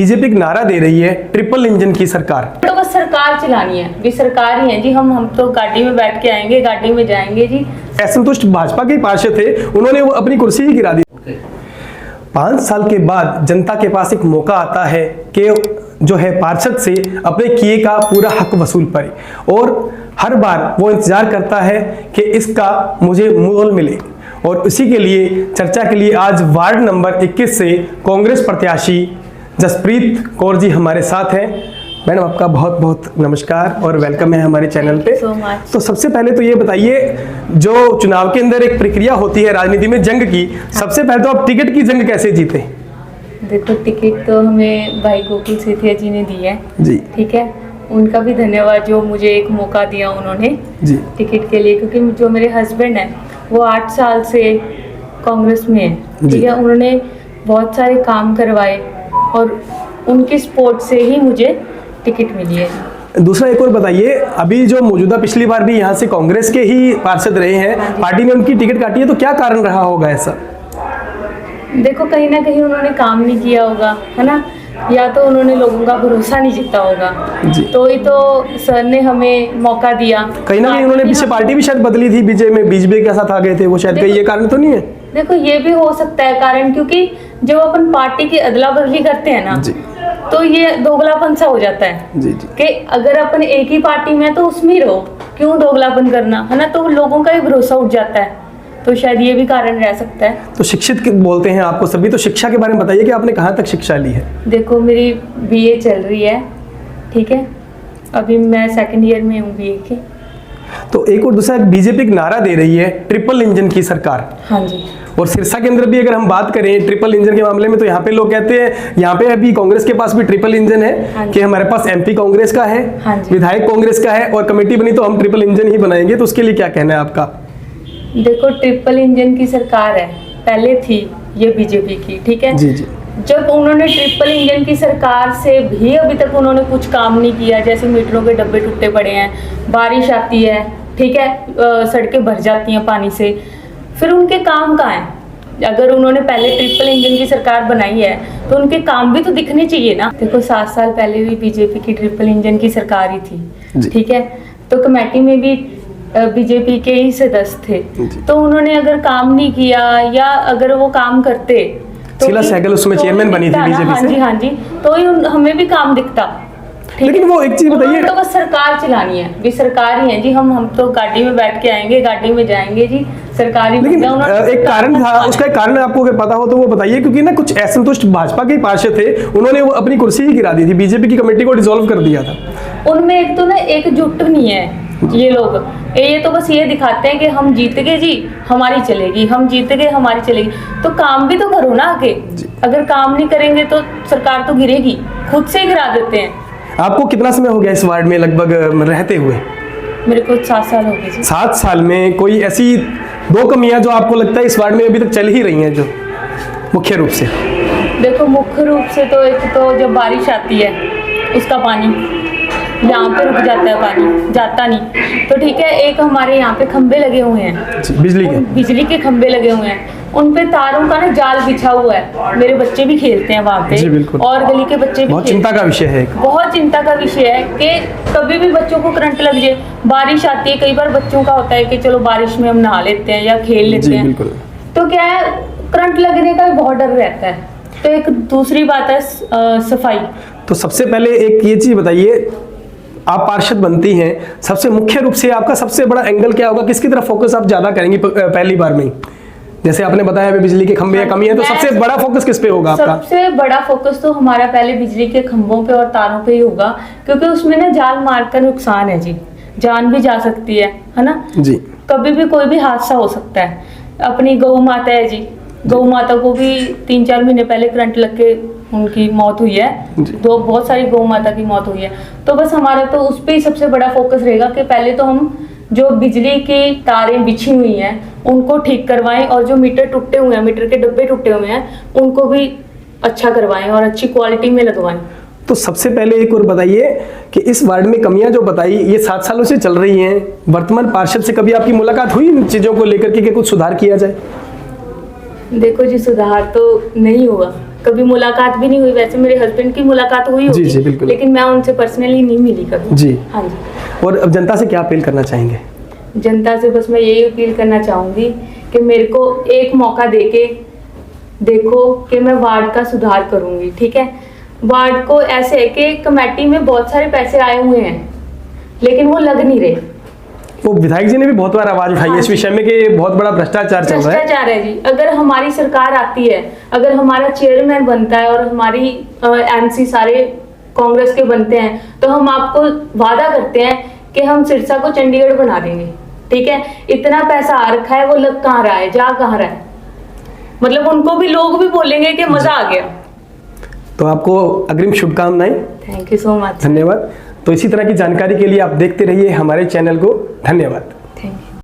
BJP एक नारा दे रही है ट्रिपल इंजन की सरकार। तो बस सरकार चलानी है, भी सरकार ही है जी। हम तो गाड़ी में बैठ के आएंगे, गाड़ी में जाएंगे जी। असंतुष्ट भाजपा के पार्षद थे, उन्होंने वो अपनी कुर्सी ही गिरा दी। 5 साल के बाद जनता के पास एक मौका आता है कि जो है पार्षद से अपने किए का पूरा हक वसूल पाए, और हर बार वो इंतजार करता है कि इसका मुझे मोल मिले। और इसी के लिए चर्चा के लिए आज वार्ड नंबर 21 से कांग्रेस प्रत्याशी जसप्रीत कौर जी हमारे साथ हैं। मैडम, आपका बहुत बहुत नमस्कार और वेलकम है हमारे चैनल पे। तो सबसे पहले तो ये बताइए, जो चुनाव के अंदर एक प्रक्रिया होती है राजनीति में जंग की, सबसे पहले तो आप टिकट की जंग कैसे जीते? देखो, टिकट तो हमें भाई गोकुल सेठिया जी ने दी है जी, ठीक है। उनका भी धन्यवाद, जो मुझे एक मौका दिया उन्होंने जी टिकट के लिए, क्योंकि जो मेरे हस्बैंड है वो 8 साल से कांग्रेस में है, ठीक है। उन्होंने बहुत सारे काम करवाए और उनके सपोर्ट से ही मुझे टिकट मिली है। दूसरा एक और बताइए, अभी जो मौजूदा पिछली बार भी यहाँ से कांग्रेस के ही पार्षद रहे हैं, पार्टी ने उनकी टिकट काटी है, तो क्या कारण रहा होगा ऐसा? देखो, कहीं ना कहीं उन्होंने काम नहीं किया होगा, है ना, या तो उन्होंने लोगों का भरोसा नहीं जीता होगा जी। तो ही तो सर ने हमें मौका दिया। कहीं ना कहीं उन्होंने पीछे पार्टी भी शायद बदली थी, बीजेपी के साथ आ गए थे वो, शायद कहीं ये कारण तो नहीं है? देखो, ये भी हो सकता है कारण, क्योंकि जो अपन पार्टी की अदला बदली करते हैं ना जी, तो ये दोगलापन सा हो जाता है जी जी। कि अगर अपन एक ही पार्टी में तो उसमें ही रहो, क्यों दोगलापन करना, है ना। तो लोगों का ही भरोसा उठ जाता है, तो शायद ये भी कारण रह सकता है। तो शिक्षित बोलते हैं आपको सभी, तो शिक्षा के बारे में बताइए कि आपने कहाँ तक शिक्षा ली है? देखो, मेरी बीए चल रही है, ठीक है। अभी मैं 2nd ईयर में हूँ बीए के। तो एक और दूसरा, बीजेपी एक नारा दे रही है ट्रिपल इंजन की सरकार। हाँ जी। और सिरसा के अंदर भी अगर हम बात करें ट्रिपल इंजन के मामले में, तो यहाँ पे लोग कहते हैं, यहाँ पे अभी कांग्रेस के पास भी ट्रिपल इंजन है कि हमारे पास एमपी कांग्रेस का है, विधायक कांग्रेस का है, और कमेटी बनी तो हम ट्रिपल इंजन ही बनाएंगे। तो उसके लिए क्या कहना है आपका? देखो, ट्रिपल इंजन की सरकार है, पहले थी ये बीजेपी की, ठीक है। जी जी। जब उन्होंने ट्रिपल इंजन की सरकार से भी अभी तक उन्होंने कुछ काम नहीं किया, जैसे मीटरों के डब्बे टूटे पड़े हैं, बारिश आती है, ठीक है, सड़कें भर जाती हैं पानी से, फिर उनके काम कहाँ हैं? अगर उन्होंने पहले ट्रिपल इंजन की सरकार बनाई है तो उनके काम भी तो दिखने चाहिए ना। देखो, 7 साल पहले भी बीजेपी की ट्रिपल इंजन की सरकार ही थी, ठीक है। तो कमेटी में भी बीजेपी के ही सदस्य थे, तो उन्होंने अगर काम नहीं किया, या अगर वो काम करते तो शीला सहगल उसमें चेयरमैन बनी थी बीजेपी से। हाँ जी, तो ही हमें भी काम दिखता। लेकिन वो एक चीज बताइए, तो बस सरकार चलानी है, भी सरकार ही है जी। हम तो गाड़ी में बैठ के आएंगे, गाड़ी में जाएंगे जी, सरकारी। लेकिन एक कारण था, उसका एक कारण आपको अगर पता हो तो वो बताइए, क्योंकि ना कुछ असंतुष्ट भाजपा के पार्षद थे, उन्होंने वो अपनी कुर्सी ही गिरा दी थी, बीजेपी की कमेटी को डिसॉल्व कर दिया था। उनमें एक तो ना एकजुट नहीं है ये लोग, ये तो बस ये दिखाते हैं कि हम जीत गए जी, हमारी चलेगी, हम जीत गए, हमारी चलेगी। तो काम भी तो करो ना आगे। अगर काम नहीं करेंगे तो सरकार तो गिरेगी, खुद से ही गिरा देते हैं। आपको कितना समय हो गया इस वार्ड में लगभग रहते हुए? मेरे को 7 साल हो गए जी। 7 साल में कोई ऐसी 2 कमियां जो आपको लगता है इस वार्ड में अभी तक चल ही रही हैं, जो मुख्य रूप से? देखो, मुख्य रूप से तो एक तो जब बारिश आती है उसका पानी यहाँ पे रुक जाता है, पानी जाता नहीं। तो ठीक है, एक हमारे यहाँ पे खंबे लगे हुए हैं, बिजली के खंबे लगे हुए हैं, उन पे तारों का ना जाल बिछा हुआ है। मेरे बच्चे भी खेलते हैं वहाँ पे, और गली के बच्चे भी। बहुत चिंता का विषय है, बहुत चिंता का विषय है कि कभी भी बच्चों को करंट लग जाए। बारिश आती है, कई बार बच्चों का होता है कि चलो बारिश में हम नहा लेते हैं या खेल लेते हैं, तो क्या है, करंट लगने का बहुत डर रहता है। तो एक दूसरी बात है सफाई। तो सबसे पहले एक ये चीज बताइए, आप पार्षद बनती हैं, सबसे मुख्य रूप से आपका सबसे बड़ा एंगल क्या होगा? किसकी तरफ फोकस आप ज्यादा करेंगी पहली बार में? जैसे आपने बताया अभी बिजली के खंभे या कमी है, तो सबसे बड़ा फोकस किस पे होगा आपका? सबसे बड़ा फोकस तो हमारा पहले बिजली के खंभों पे और तारों पे ही होगा, क्योंकि उसमें ना जाल मार का नुकसान है जी, जान भी जा सकती है ना जी। कभी भी कोई भी हादसा हो सकता है। अपनी गौ माता है जी, गौ माता को भी 3-4 महीने पहले करंट लग के उनकी मौत हुई है, बहुत सारी गौ माता की मौत हुई है। तो बस हमारा तो उस पे ही सबसे बड़ा फोकस रहेगा कि पहले तो हम जो बिजली की तारें बिछी हुई हैं उनको ठीक करवाएं, और जो मीटर टूटे हुए हैं, मीटर के डब्बे टूटे हुए हैं, उनको भी अच्छा करवाएं और अच्छी क्वालिटी में लगवाएं। तो सबसे पहले एक और बताइए कि इस वार्ड में कमियां जो बताई ये 7 सालों से चल रही हैं, वर्तमान पार्षद से कभी आपकी मुलाकात हुई इन चीजों को लेकर के कि कुछ सुधार किया जाए? देखो जी, सुधार तो नहीं हुआ, कभी मुलाकात भी नहीं हुई। वैसे मेरे हस्बैंड की मुलाकात हुई जी, होगी, बिल्कुल। लेकिन मैं उनसे पर्सनली नहीं मिली कभी। जी। हाँ जी। और अब जनता से क्या अपील करना चाहेंगे? जनता से बस मैं यही अपील करना चाहूंगी कि मेरे को एक मौका देके देखो कि मैं वार्ड का सुधार करूंगी। ठीक है, वार्ड को ऐसे है कि कमेटी में बहुत सारे पैसे आए हुए हैं लेकिन वो लग नहीं रहे। वो विधायक जी ने भी बहुत बार आवाज उठाई है इस विषय में कि बहुत बड़ा भ्रष्टाचार चल रहा है। भ्रष्टाचार है जी। अगर हमारी सरकार आती है, अगर हमारा चेयरमैन बनता है और हमारी एमसी सारे कांग्रेस के बनते हैं, तो हम आपको वादा करते हैं कि हम सिरसा को चंडीगढ़ बना देंगे। ठीक है, इतना पैसा आ रखा है, वो लग कहाँ रहा है, जा कहाँ रहा है, मतलब उनको भी लोग भी बोलेंगे कि मजा आ गया। तो आपको अग्रिम शुभकामनाएं। Thank you so much. धन्यवाद। तो इसी तरह की जानकारी के लिए आप देखते रहिए हमारे चैनल को। धन्यवाद।